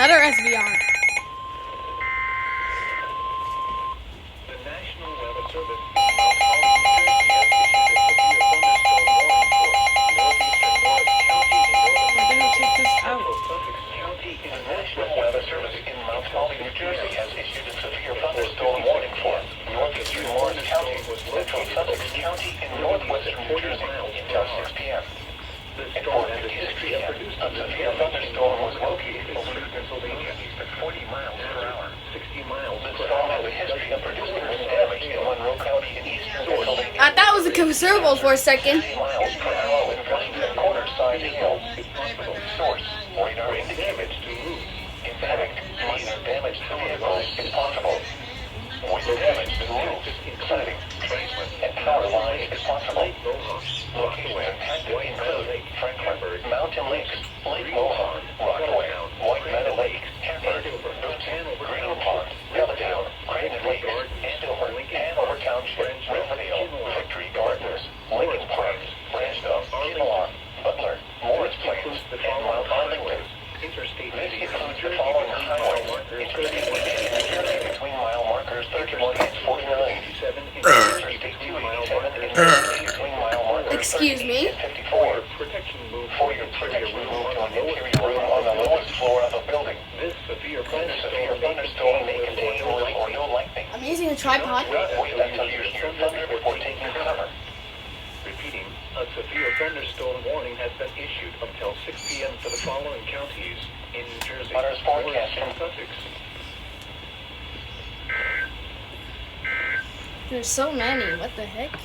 another SB on. The National Weather Service in Mount Holly, New Jersey has issued a severe thunderstorm warning for northeastern Morris County, central Sussex County, and northwestern New Jersey until 6 p.m. At 4:56 p.m., a severe thunderstorm was located over Pennsylvania at 40 miles per hour. 60 miles. The storm has a history of producing wind damage in Monroe County and eastern Pennsylvania. I thought it was a considerable for a second. 60 miles per hour wind gusts and quarter-size hail. Source: radar indicates impact. Minor damage to vehicles is possible. Wind damage to roofs, siding, and power lines is possible. Locations impacted include Franklin, Mountain Lakes, Lake Mohawk, Rockaway, White Meadow Lake, Hanford, Newton, Green Pond, Belladale, Creighton Lake, Andover, Hanover Township, Riverdale, Victory Gardens, Lincoln Park, Branchville, Kinelaw, Butler, Morris Plains, and Mount Arlington. This includes the following highways: Interstate 80 New Jersey between mile markers 31 and 49, Interstate 287 and between mile markers Excuse 38 me? and 54. For your protection, move to an interior room on the lowest floor of a building. This severe thunderstorm may contain little or no lightning. I'm using a tripod. Wait until you hear thunder before taking cover. Repeating, a severe thunderstorm warning has been issued until 6 p.m. for the following counties in New Jersey, Morris, and Sussex. There's so many. What the heck?